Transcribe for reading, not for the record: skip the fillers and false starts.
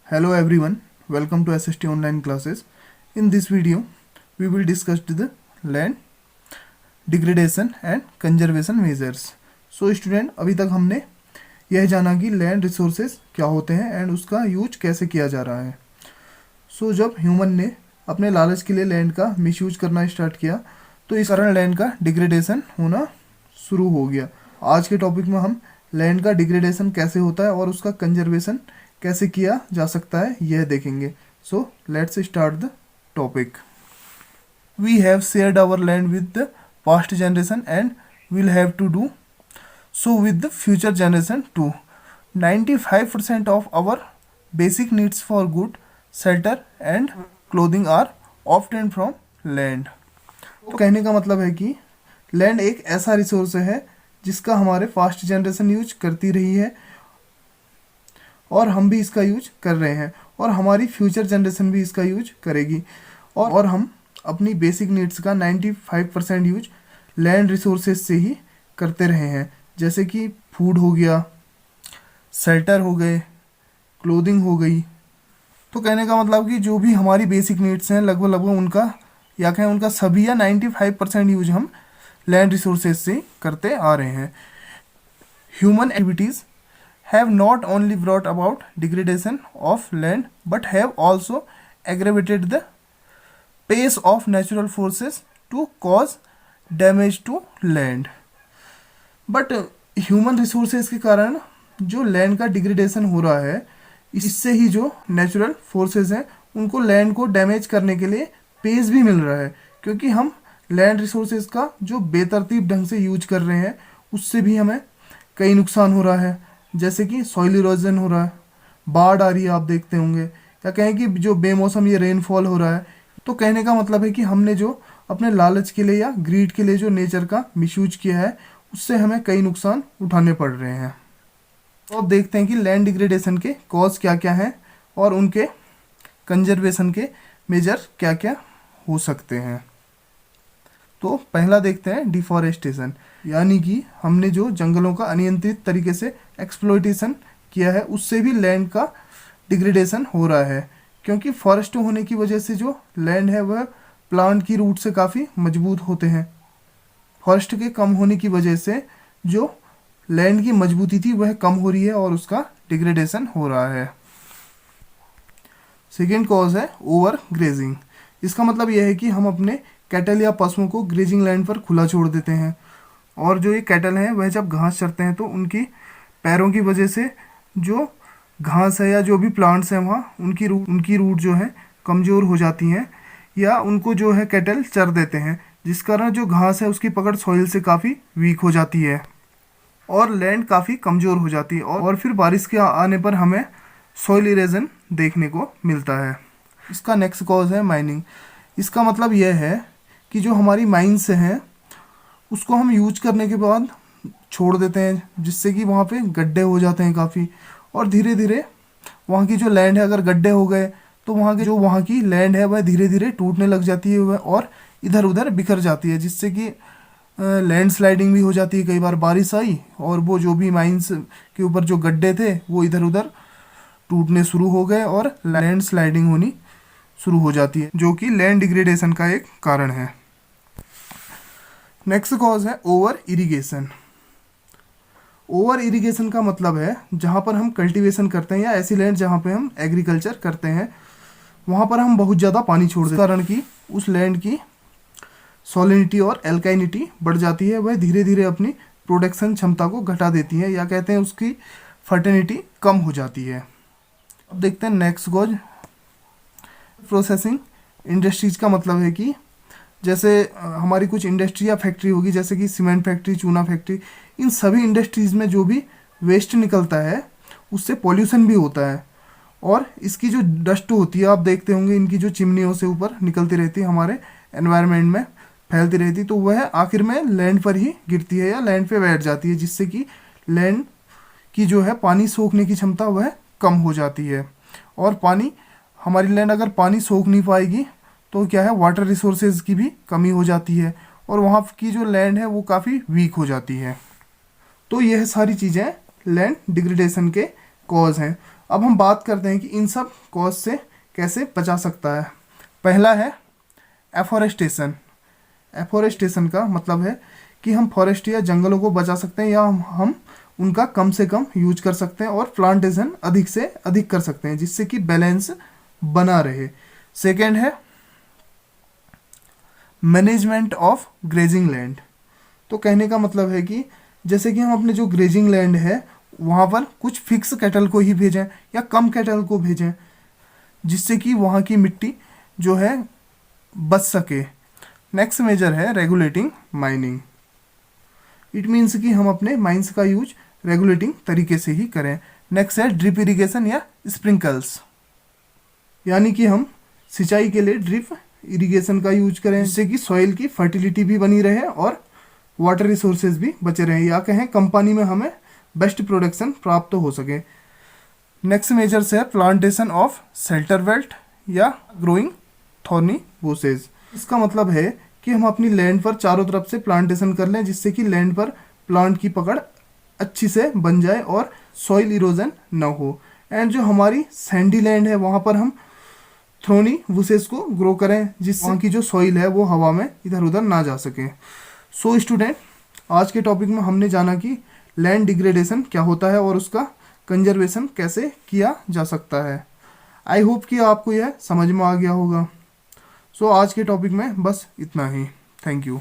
Hello everyone, welcome to SST online classes. In this video, we will discuss the land degradation and conservation measures. So student, अभी तक हमने यह जाना कि land resources क्या होते हैं एंड उसका यूज कैसे किया जा रहा है. सो जब ह्यूमन ने अपने लालच के लिए लैंड का मिसयूज करना स्टार्ट किया तो इस कारण लैंड का डिग्रेडेशन होना शुरू हो गया. आज के टॉपिक में हम लैंड का डिग्रेडेशन कैसे होता है और उसका कंजर्वेशन कैसे किया जा सकता है यह देखेंगे. So let's start the topic. We have shared our land with the past generation and will have to do so with the future generation too. 95% of our basic needs for good shelter and clothing are obtained from land. तो कहने का मतलब है कि land एक ऐसा resource है जिसका हमारे फास्ट जनरेशन यूज करती रही है और हम भी इसका यूज कर रहे हैं और हमारी फ्यूचर जनरेशन भी इसका यूज करेगी और हम अपनी बेसिक नीड्स का 95% यूज लैंड रिसोर्सेज से ही करते रहे हैं, जैसे कि फूड हो गया, शेल्टर हो गए, क्लोथिंग हो गई. तो कहने का मतलब कि जो भी हमारी बेसिक नीड्स हैं लगभग उनका या कहें उनका सभी या 95% यूज हम लैंड रिसोर्सेज से करते आ रहे हैं. Human activities have not only brought about degradation of land but have also aggravated the pace of natural forces to cause damage to land. But human resources के कारण जो लैंड का degradation हो रहा है, इससे ही जो नेचुरल फोर्सेस हैं उनको लैंड को डैमेज करने के लिए पेस भी मिल रहा है, क्योंकि हम लैंड रिसोर्सेज का जो बेतरतीब ढंग से यूज कर रहे हैं उससे भी हमें कई नुकसान हो रहा है, जैसे कि सॉइल इरोजन हो रहा है, बाढ़ आ रही है आप देखते होंगे, या कहें कि जो बेमौसम ये रेनफॉल हो रहा है. तो कहने का मतलब है कि हमने जो अपने लालच के लिए या ग्रीड के लिए जो नेचर का मिसयूज किया है उससे हमें कई नुकसान उठाने पड़ रहे हैं. तो अब देखते हैं कि लैंड डिग्रेडेशन के कॉज क्या क्या हैं और उनके कंजर्वेशन के मेजर क्या क्या हो सकते हैं. तो पहला देखते हैं डिफॉरेस्टेशन, यानी कि हमने जो जंगलों का अनियंत्रित तरीके से एक्सप्लॉइटेशन किया है उससे भी लैंड का डिग्रेडेशन हो रहा है, क्योंकि फॉरेस्ट होने की वजह से जो लैंड है वह प्लांट की रूट से काफ़ी मजबूत होते हैं. फॉरेस्ट के कम होने की वजह से जो लैंड की मजबूती थी वह कम हो रही है और उसका डिग्रेडेशन हो रहा है. सेकेंड कॉज है ओवर ग्रेजिंग. इसका मतलब यह है कि हम अपने कैटल या पशुओं को ग्रेजिंग लैंड पर खुला छोड़ देते हैं और जो ये कैटल हैं वह जब घास चरते हैं तो उनकी पैरों की वजह से जो घास है या जो भी प्लांट्स हैं वहाँ उनकी रूट जो है कमज़ोर हो जाती हैं या उनको जो है कैटल चर देते हैं, जिस कारण जो घास है उसकी पकड़ सॉइल से काफ़ी वीक हो जाती है और लैंड काफ़ी कमज़ोर हो जाती है और फिर बारिश के आने पर हमें सॉइल इरोजन देखने को मिलता है. इसका नेक्स्ट कॉज है माइनिंग. इसका मतलब यह है कि जो हमारी माइंस हैं उसको हम यूज करने के बाद छोड़ देते हैं, जिससे कि वहाँ पे गड्ढे हो जाते हैं काफ़ी और धीरे धीरे वहाँ की जो लैंड है अगर गड्ढे हो गए तो वहाँ की लैंड है वह धीरे धीरे टूटने लग जाती है और इधर उधर बिखर जाती है, जिससे कि लैंड स्लाइडिंग भी हो जाती है. कई बार बारिश आई और वो जो भी माइंस के ऊपर जो गड्ढे थे वो इधर उधर टूटने शुरू हो गए और लैंड स्लाइडिंग होनी शुरू हो जाती है, जो कि लैंड डिग्रेडेशन का एक कारण है. नेक्स्ट कॉज है ओवर इरिगेशन. ओवर इरिगेशन का मतलब है जहाँ पर हम कल्टीवेशन करते हैं या ऐसी लैंड जहाँ पे हम एग्रीकल्चर करते हैं वहाँ पर हम बहुत ज़्यादा पानी छोड़ देते हैं, कारण कि उस लैंड की सॉलिनिटी और एल्काइनिटी बढ़ जाती है, वह धीरे धीरे अपनी प्रोडक्शन क्षमता को घटा देती है या कहते हैं उसकी फर्टिलिटी कम हो जाती है. अब देखते हैं नेक्स्ट कॉज प्रोसेसिंग इंडस्ट्रीज का मतलब है कि जैसे हमारी कुछ इंडस्ट्री या फैक्ट्री होगी, जैसे कि सीमेंट फैक्ट्री, चूना फैक्ट्री, इन सभी इंडस्ट्रीज़ में जो भी वेस्ट निकलता है उससे पॉल्यूशन भी होता है और इसकी जो डस्ट होती है आप देखते होंगे इनकी जो चिमनियों से ऊपर निकलती रहती है हमारे एनवायरनमेंट में फैलती रहती है, तो वह आखिर में लैंड पर ही गिरती है या लैंड पे बैठ जाती है, जिससे कि लैंड की जो है पानी सोखने की क्षमता वह कम हो जाती है और हमारी लैंड अगर पानी सोख नहीं पाएगी तो क्या है वाटर रिसोर्सेज की भी कमी हो जाती है और वहाँ की जो लैंड है वो काफ़ी वीक हो जाती है. तो यह सारी चीज़ें लैंड डिग्रेडेशन के कॉज हैं. अब हम बात करते हैं कि इन सब कॉज से कैसे बचा सकता है। पहला है एफॉरेस्टेशन। एफॉरेस्टेशन का मतलब है कि हम फॉरेस्ट या जंगलों को बचा सकते हैं या हम उनका कम से कम यूज कर सकते हैं और प्लांटेशन अधिक से अधिक कर सकते हैं जिससे कि बैलेंस बना रहे। सेकेंड है मैनेजमेंट ऑफ ग्रेजिंग लैंड। तो कहने का मतलब है कि जैसे कि हम अपने जो ग्रेजिंग लैंड है वहाँ पर कुछ फिक्स कैटल को ही भेजें या कम कैटल को भेजें जिससे कि वहाँ की मिट्टी जो है बच सके। नेक्स्ट मेजर है रेगुलेटिंग माइनिंग। इट मीन्स कि हम अपने माइंस का यूज रेगुलेटिंग तरीके से ही करें। नेक्स्ट है ड्रिप इरिगेशन या स्प्रिंकल्स, यानी कि हम सिंचाई के लिए ड्रिप इरिगेशन का यूज करें जिससे कि सॉइल की फर्टिलिटी भी बनी रहे और वाटर रिसोर्सेज भी बचे रहें, या कहें कंपनी में हमें बेस्ट प्रोडक्शन प्राप्त हो सके। नेक्स्ट मेजर से है प्लांटेशन ऑफ शेल्टर बेल्ट या ग्रोइंग थॉर्नी बुशेज। इसका मतलब है कि हम अपनी लैंड पर चारों तरफ से प्लांटेशन कर लें जिससे कि लैंड पर प्लांट की पकड़ अच्छी से बन जाए और सॉइल इरोजन ना हो। एंड जो हमारी सैंडी लैंड है वहाँ पर हम थ्रोनी बुशेज को ग्रो करें जिससे वहाँ की जो सॉइल है वो हवा में इधर उधर ना जा सके। सो स्टूडेंट, आज के टॉपिक में हमने जाना कि लैंड डिग्रेडेशन क्या होता है और उसका कंजर्वेशन कैसे किया जा सकता है। आई होप कि आपको यह समझ में आ गया होगा। सो आज के टॉपिक में बस इतना ही। Thank you.